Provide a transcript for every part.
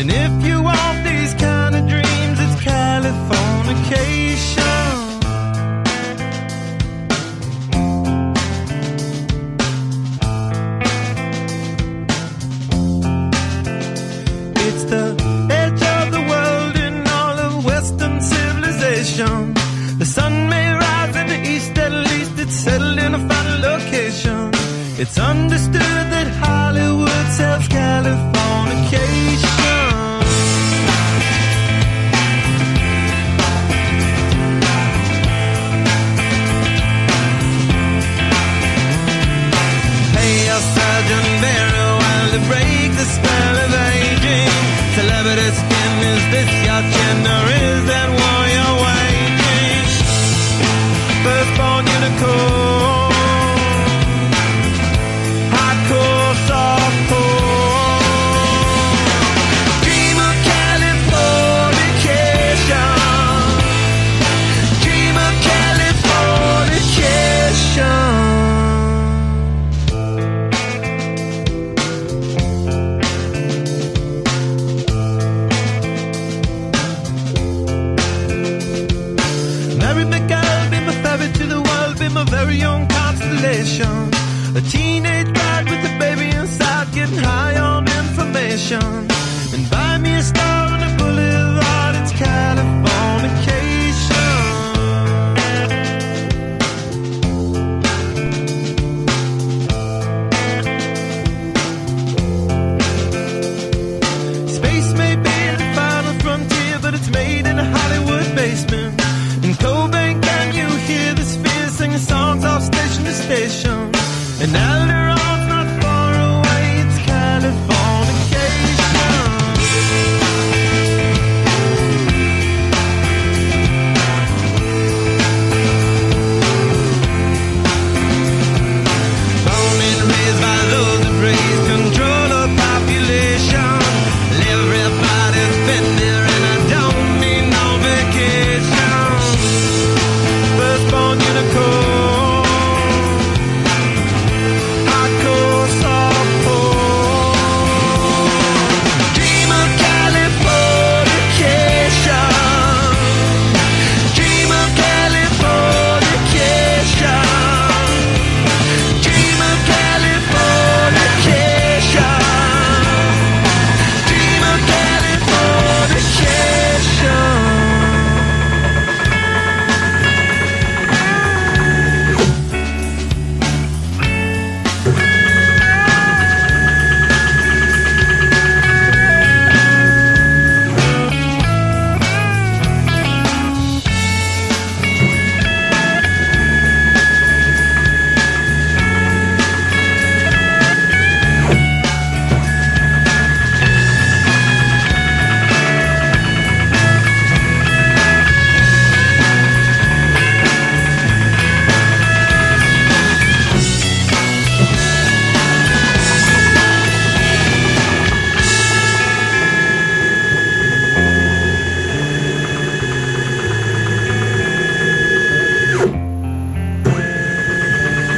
And if you want these kind of dreams, it's Californication. It's the edge of the world in all of Western civilization. The sun may rise in the east, at least it's settled in a final location. It's understood that Hollywood sells Californication. Pay your surgeon very well to break the spell of aging. Celebrity skin, is this your chin or is that war you're waging? Firstborn unicorn, hardcore, softcore. Dream of Californication. Dream of Californication. Mary McGill, be my ferry to the world, be my very own constellation. A teenage bride with a baby inside, getting high on information. And buy me a star on a boulevard, it's Californication. Space may be the final frontier, but it's made in a Hollywood basement. In Cobain, can you hear the spheres singing songs off station to station? And Alderon's not far away, it's Californication. Born and raised by those that raise control of population. Everybody's been there and I don't mean no vacation. Firstborn unicorn, hardcore, softcore. Dream of Californication. Dream of Californication. Dream of Californication. Dream of Californication.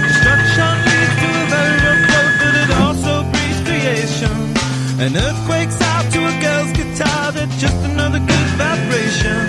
Destruction leads to a very rough road, but it also breeds creation. An earthquake's out to a girl's guitar, that's just another good vibration.